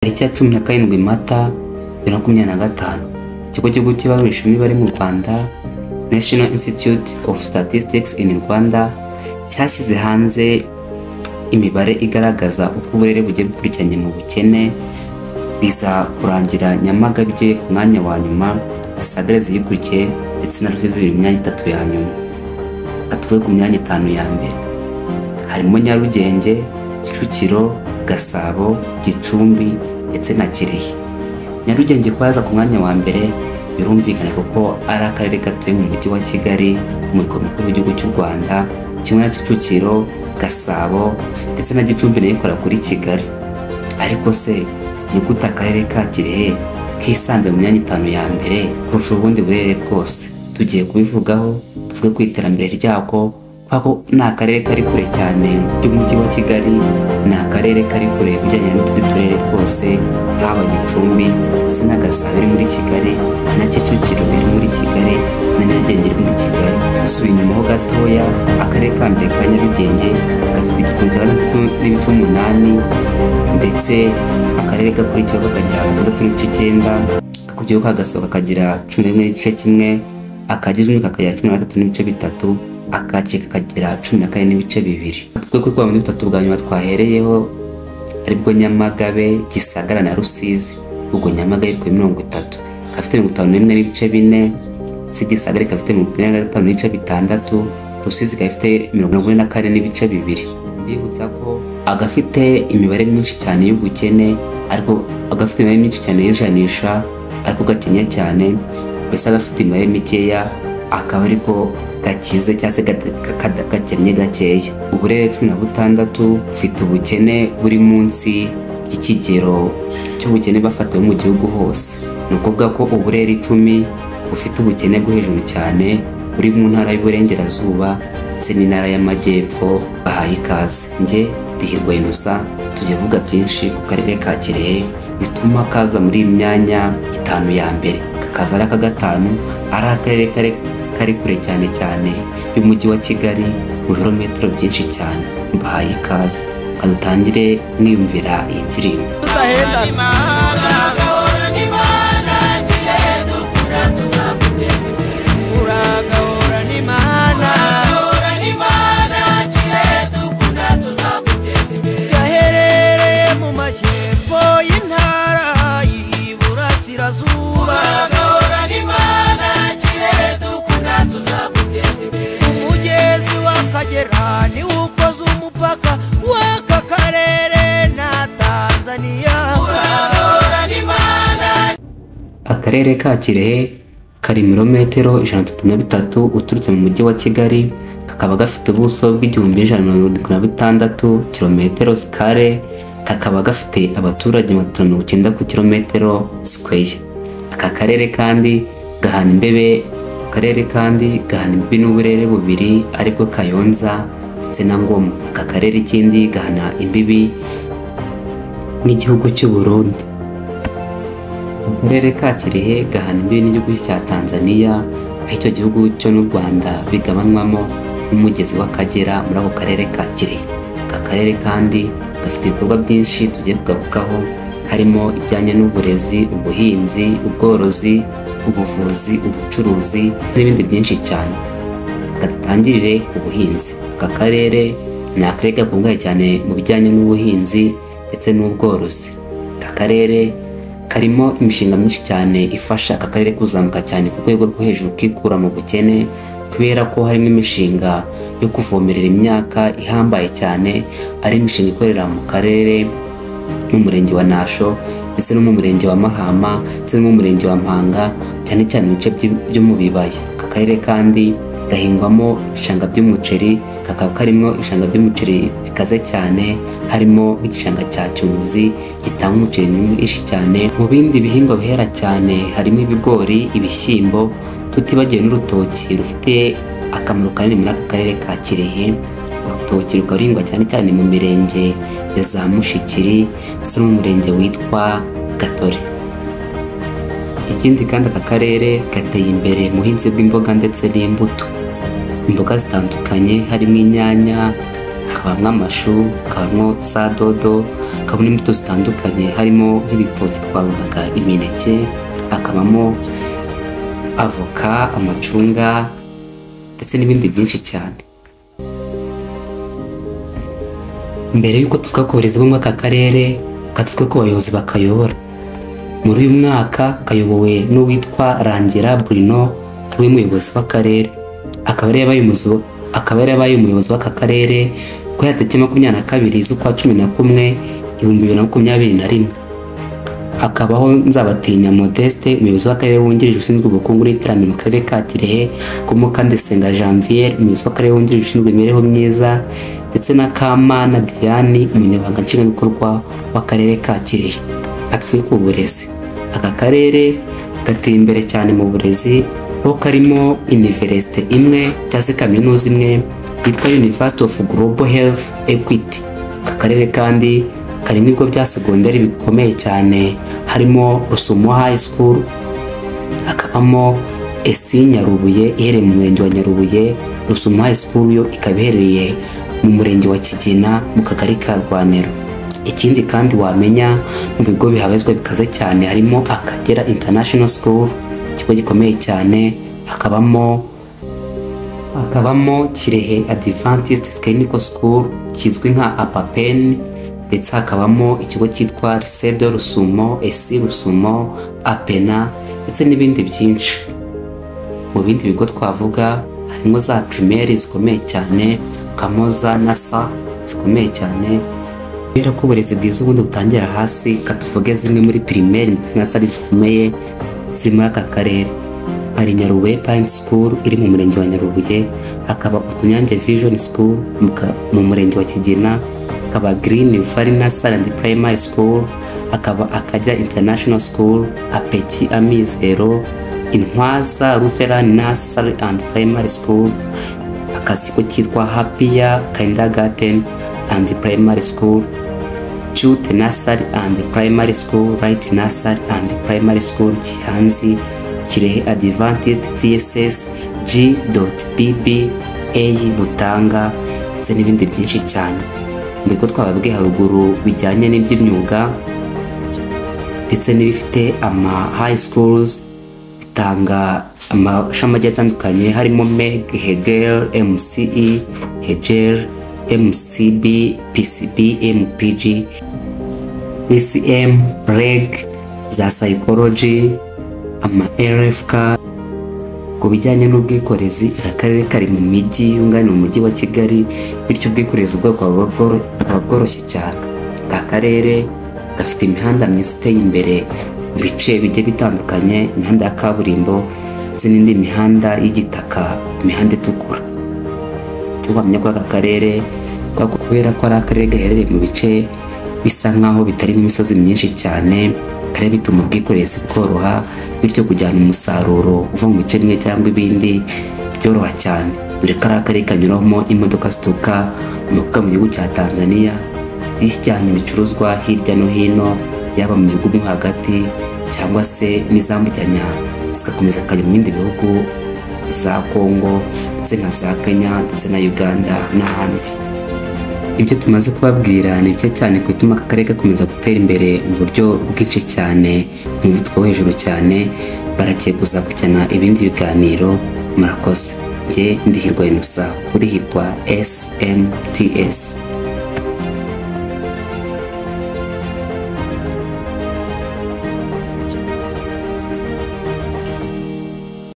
Tariki ya 17 Mata 2025 ikigo cy'igihugu cy'ibarurishamibare mu Rwanda National Institute of Statistics in Rwanda cyashyize hanze imibare igaragaza uko uburere bugiye bukurikiranye mu bukene, biza kurangira Nyamagabe ku mwanya wa nyuma, Gisagara ziyikurikiye ndetse na Rusizi biri mu myanya 3 ya nyuma. Atuvuye ku myanya 5 ya mbere harimo Nyarugenge, Kicukiro, Gasabo, Gicumbi ndetse na Kirehe. Nyarugenge kwaza ku mwanya wa mbere birumvikana kuko ari akarere gatuye mu mujyi wa Kigali mu mukuru w'igihugu cy'u Rwanda, kimwe na Kicukiro, Gasabo ndetse na Gicumbi nayo ikora kuri Kigali. Ariko se ni gute akarere ka Kirehe kisanze mu myanya 5 ya mbere kurusha ubundi burere bwose? Tugiye kubivugaho, tuvuge ku iterambere ryako, kuko ni akarere kari kure cyane y'umujyi wa Kigali, ni akarere kari kure bijyanye n'utundi turere twose, haba Gicumbi ndetse na Gasabo iri muri Kigali, na Kicukiro iri muri Kigali, na Nyarugenge iri muri Kigali. Dusubiye inyuma ho gatoya, akarere ka mbere ka Nyarugenge gafite igipimo cya 6.8, ndetse akarere gakurikiraho kakagira 6.9, kakurikiyeho ka Gasabo kakagira 11.1, akagizwe kakagira 13.3, akakeka kagira 14.2. Twebwe kwa muri 3 bwa nyuma twahereyeho aribwo Nyamagabe, Gisagara na Rusizi. Ubwo Nyamagabe ku 30 kafite 51.4, Gisagara kafite 55.6, Rusizi kafite 44.2. Mbibutsa ko agafite imibare myinshi cyane y'ubukene, ariko agafite imibare myinshi cyane yijanisha, ariko gakenye cyane, mbese agafite imibare mikeya akaba ariko gakize cyase gakennye gakeya. Uburere 16 ufite ubukene buri munsi y'ikigero cy'ubukene bafatiwe mu gihugu hose. Ni ukuvuga ko uburere 10 ufite ubukene bwo hejuru cyane buri mu ntara y'Uburengerazuba ndetse n'intara y'Amajyepfo. Bahaye ikaze, nge Dihirwa Innocent, tujye vuga byinshi ku karere ka Kirehe bituma kaza muri imyanya 5 ya mbere. Kakaza ari aka gatanu, ari akarere kari kure cyane cyane y'umujyi wa Kigali mu birometero byinshi cyane. Bahaye ikaze, kadutangire mwiyumvira iyi ndirimbo. Akarere ka Kirehe kari mirometero 163 uturutse mu mujyi wa Kigali, kakaba gafite ubuso bw'1166 kilometero kare, kakaba gafite abaturage 590 ku kilometero square. Aka karere kandi gahana imbibe n'uburere bubiri aribwo Kayonza ndetse na Ngoma. Aka karere ikindi gahana imbibi n'igihugu cy'u Burundi. Akarere ka Kirehe gahana imbibi n'igihugu cya Tanzania, aho icyo gihugu cyo n'u Rwanda bigabanwamo n'umugezi w'Akagera muri ako karere ka Kirehe. Aka karere kandi gafite ibikorwa byinshi tugiye kugarukaho, harimo ibijyanye n'uburezi, ubuhinzi, ubworozi, ubuvuzi, ubucuruzi n'ibindi byinshi cyane. Dutangirire ku buhinzi. Aka karere ni akarere gakungahaye cyane mu bijyanye n'ubuhinzi ndetse n'ubworozi. Aka karere karimo imishinga myinshi cyane ifasha aka karere kuzamuka cyane ku rwego rwo hejuru kikura mu bukene, kubera ko harimo imishinga yo kuvomerera imyaka ihambaye cyane, ari imishinga ikorera mu karere mu murenge wa Nasho ndetse no mu murenge wa Mahama ndetse no mu murenge wa Mpanga, cyane cyane mu bice byo mu bibaya. Aka karere kandi gahingwamo ibishanga by'umuceri, kakaba karimo ibishanga by'umuceri bikaze cyane, harimo igishanga cya Cyunuzi gitanga umuceri mwinshi cyane. Mu bindi bihingwa bihera cyane harimo ibigori, ibishyimbo, tutibagiwe n'urutoki rufite akamaro kanini muri aka karere ka Kirehe. Urutoki rukarindwa cyane cyane mu mirenge ya za Mushikiri ndetse no mu murenge witwa Gatore. Ikindi kandi aka karere gateye imbere mu buhinzi bw'imboga ndetse n'imbuto. Imboga zitandukanye harimo inyanya, hakabamo amashu, hakabamo za dodo, hakabamo imbuto zitandukanye harimo nk'ibitoki twavugaga imineke, hakabamo avoka, amacunga ndetse n'ibindi byinshi cyane. Mbere y'uko tuvuga ku burezi bwo muri aka karere, tuvuge ko abayobozi bakayobora. Muri uyu mwaka kayobowe n'uwitwa Rangira Bruno, ariwe muyobozi w'akarere. Akaba yarabaye umuyobozi w'aka karere ku ya tariki 22 z'ukwa 11 2021. Hakabaho Nzabatinya Modeste, umuyobozi w'akarere wungirije ushinzwe ubukungu n'iterambere mu karere ka Kirehe, Mukandesenga Janvier, umuyobozi w'akarere wungirije ushinzwe imibereho myiza, ndetse na Kamana Diane, umunyamabanga nshingwabikorwa w'akarere ka Kirehe. Atuvuye ku burezi. Aka karere gateye imbere cyane mu burezi, aho karimo university imwe cyangwa se kaminuza imwe yitwa University of Global Health Equity. Aka karere kandi karimo ibigo bya segonderi bikomeye cyane, harimo Rusumo High School, hakabamo Esi Nyarubuye iherereye mu murenge wa Nyarubuye. Rusumo High School yo ikaba iherereye mu murenge wa Kigina mu kagari ka Rwanero. Ikindi kandi wamenya mu bigo bihabazwa bikaze cyane harimo Akagera International School, ikigo gikomeye cyane, hakabamo Kirehe Adventist Clinical School kizwi nka Apapen, ndetse hakabamo ikigo cyitwa Risedo Rusumo, Esi Rusumo, Apena ndetse n'ibindi byinshi. Mu bindi bigo twavuga harimo za primaire zikomeye cyane, kamoza na sa zikomeye cyane. Kubera ko uburezi bwiza ubundi butangira hasi, katuvuge zimwe muri primaire ndetse na sari zikomeye ziri muri aka karere. Hari Nyarubuye Pine School iri mu murenge wa Nyarubuye, hakaba Utunyange Vision School mu murenge wa Kigina, hakaba Green Valley Nursery and Primary School, hakaba Akajya International School, Apeki Amizero, Intwaza Lutheran Nursery and Primary School, akazigo cyitwa Happier Kindergarten and Primary School, Chute Nursery and Primary School, Right Nursery and Primary School Kihanzi, Kirehe Adventist TSS G.BB.A Butanga ndetse n'ibindi byinshi cyane. Mbiko twababwiye haruguru bijyanye n'iby'imyuga ndetse n'ibifite ama high schools bitanga amashami agiye atandukanye, harimo MEG, Hegel, MCE, Hegel, MCB, PCB, MPG, ECM, REG, za psychology, ama RFK. Ku bijyanye n'ubwikorezi, akarere kari mu mijyi yunganira umujyi wa Kigali, bityo ubwikorezi bwakaba bworoshye cyane. Akarere gafite imihanda myiza iteye imbere mu bice bigiye bitandukanye, imihanda ya kaburimbo ndetse n'indi mihanda y'igitaka, imihanda itukura. Tubamenya ko aka karere kubera ko ari akarere gaherereye mu bice bisa nkaho bitari nk'imisozi myinshi cyane, kare bituma ubwikorezi bworoha, bityo kujyana umusaruro uva mu bice bimwe cyangwa ibindi byoroha cyane. Dore ko ari akarere kanyuramo imodoka zituruka mu gihugu cya Tanzania zijyanye ibicuruzwa hirya no hino, yaba mu gihugu mo hagati cyangwa se n'izambukanya zigakomeza kujya mu bindi bihugu za Kongo ndetse na za Kenya ndetse na Uganda n'ahandi. Ibyo tumaze kubabwira ni bike cyane kwituma aka karere gakomeza gutera imbere mu buryo bwinshi cyane, mu muvuduko wo hejuru cyane. Baragiye kuzakujyana ibindi biganiro. Murakoze. Njye ndi Hirwa Innocent kuri Hirwa SMTS.